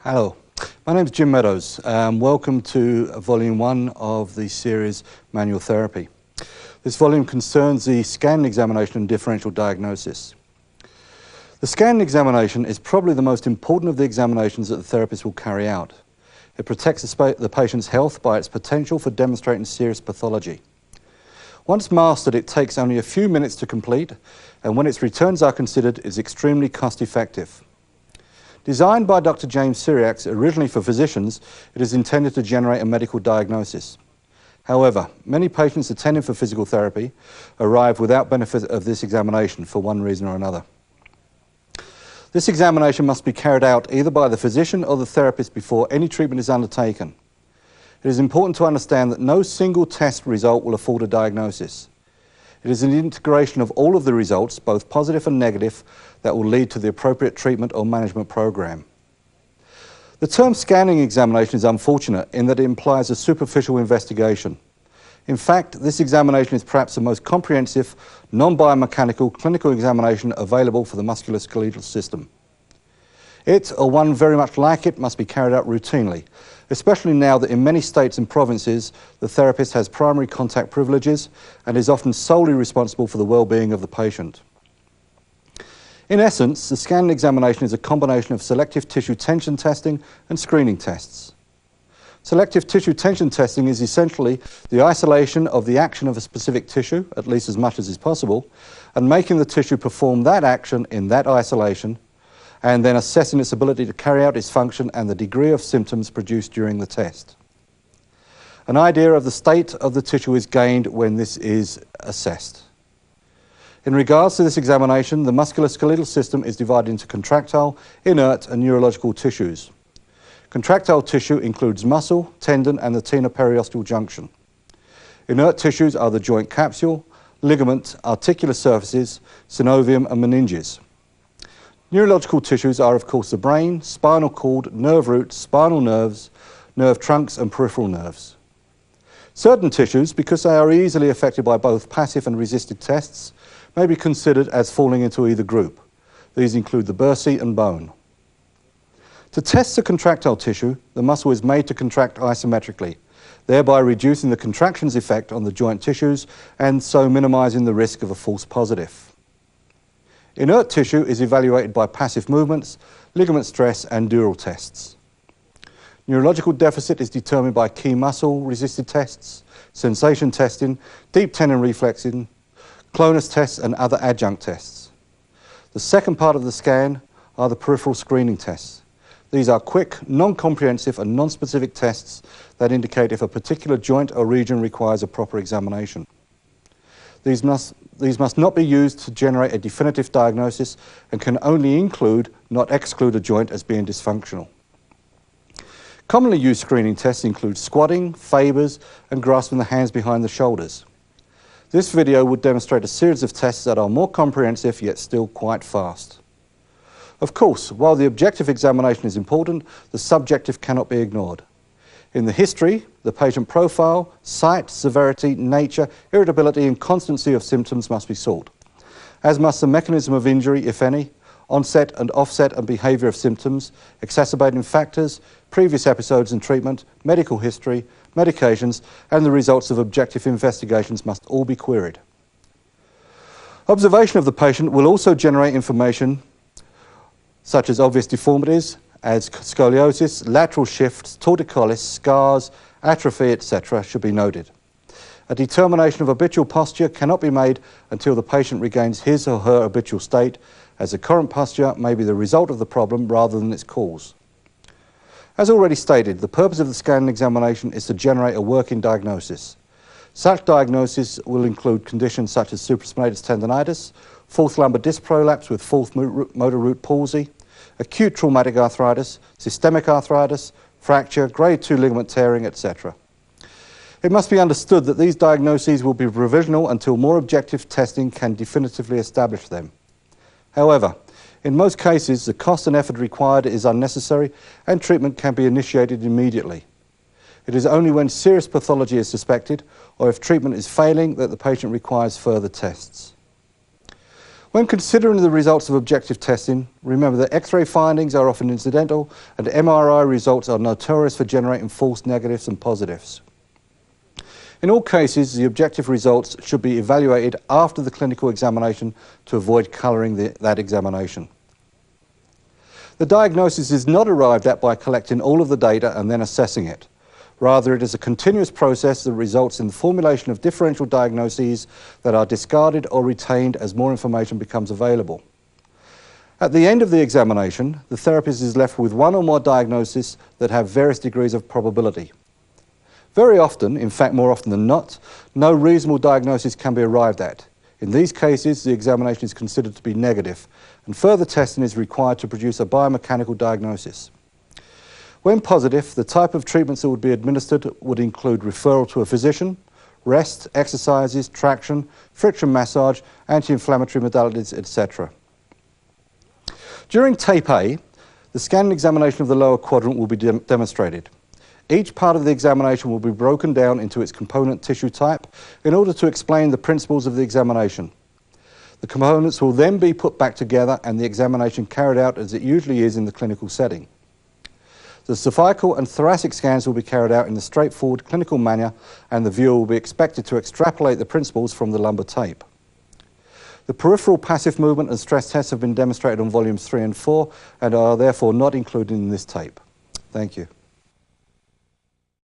Hello, my name is Jim Meadows. Welcome to Volume 1 of the series Manual Therapy. This volume concerns the scan examination and differential diagnosis. The scan examination is probably the most important of the examinations that the therapist will carry out. It protects the patient's health by its potential for demonstrating serious pathology. Once mastered, it takes only a few minutes to complete, and when its returns are considered, is extremely cost-effective. Designed by Dr. James Syriacs originally for physicians, it is intended to generate a medical diagnosis. However, many patients attending for physical therapy arrive without benefit of this examination for one reason or another. This examination must be carried out either by the physician or the therapist before any treatment is undertaken. It is important to understand that no single test result will afford a diagnosis. It is an integration of all of the results, both positive and negative, that will lead to the appropriate treatment or management program. The term scanning examination is unfortunate in that it implies a superficial investigation. In fact, this examination is perhaps the most comprehensive, non-biomechanical clinical examination available for the musculoskeletal system. It, or one very much like it, must be carried out routinely, especially now that in many states and provinces the therapist has primary contact privileges and is often solely responsible for the well-being of the patient. In essence, the scanning examination is a combination of selective tissue tension testing and screening tests. Selective tissue tension testing is essentially the isolation of the action of a specific tissue, at least as much as is possible, and making the tissue perform that action in that isolation, and then assessing its ability to carry out its function and the degree of symptoms produced during the test. An idea of the state of the tissue is gained when this is assessed. In regards to this examination, the musculoskeletal system is divided into contractile, inert, and neurological tissues. Contractile tissue includes muscle, tendon, and the tenoperiosteal junction. Inert tissues are the joint capsule, ligament, articular surfaces, synovium, and meninges. Neurological tissues are, of course, the brain, spinal cord, nerve roots, spinal nerves, nerve trunks, and peripheral nerves. Certain tissues, because they are easily affected by both passive and resisted tests, may be considered as falling into either group. These include the bursae and bone. To test the contractile tissue, the muscle is made to contract isometrically, thereby reducing the contraction's effect on the joint tissues and so minimizing the risk of a false positive. Inert tissue is evaluated by passive movements, ligament stress, and dural tests. Neurological deficit is determined by key muscle resisted tests, sensation testing, deep tendon reflexing, clonus tests, and other adjunct tests. The second part of the scan are the peripheral screening tests. These are quick, non-comprehensive, and non-specific tests that indicate if a particular joint or region requires a proper examination. These must not be used to generate a definitive diagnosis and can only include, not exclude, a joint as being dysfunctional. Commonly used screening tests include squatting, Fabers, and grasping the hands behind the shoulders. This video would demonstrate a series of tests that are more comprehensive yet still quite fast. Of course, while the objective examination is important, the subjective cannot be ignored. In the history, the patient profile, site, severity, nature, irritability, and constancy of symptoms must be sought, as must the mechanism of injury, if any, onset and offset and behaviour of symptoms, exacerbating factors, previous episodes and treatment, medical history, medications, and the results of objective investigations must all be queried. Observation of the patient will also generate information such as obvious deformities, as scoliosis, lateral shifts, torticollis, scars, atrophy, etc. should be noted. A determination of habitual posture cannot be made until the patient regains his or her habitual state, as the current posture may be the result of the problem rather than its cause. As already stated, the purpose of the scanning examination is to generate a working diagnosis. Such diagnosis will include conditions such as supraspinatus tendinitis, fourth lumbar disc prolapse with fourth motor root palsy, acute traumatic arthritis, systemic arthritis, fracture, grade 2 ligament tearing, etc. It must be understood that these diagnoses will be provisional until more objective testing can definitively establish them. However, in most cases, the cost and effort required is unnecessary and treatment can be initiated immediately. It is only when serious pathology is suspected or if treatment is failing that the patient requires further tests. When considering the results of objective testing, remember that X-ray findings are often incidental and MRI results are notorious for generating false negatives and positives. In all cases, the objective results should be evaluated after the clinical examination to avoid colouring that examination. The diagnosis is not arrived at by collecting all of the data and then assessing it. Rather, it is a continuous process that results in the formulation of differential diagnoses that are discarded or retained as more information becomes available. At the end of the examination, the therapist is left with one or more diagnoses that have various degrees of probability. Very often, in fact more often than not, no reasonable diagnosis can be arrived at. In these cases, the examination is considered to be negative, and further testing is required to produce a biomechanical diagnosis. When positive, the type of treatments that would be administered would include referral to a physician, rest, exercises, traction, friction massage, anti-inflammatory modalities, etc. During tape A, the scanning examination of the lower quadrant will be demonstrated. Each part of the examination will be broken down into its component tissue type in order to explain the principles of the examination. The components will then be put back together and the examination carried out as it usually is in the clinical setting. The cervical and thoracic scans will be carried out in the straightforward clinical manner and the viewer will be expected to extrapolate the principles from the lumbar tape. The peripheral passive movement and stress tests have been demonstrated on volumes 3 and 4 and are therefore not included in this tape. Thank you.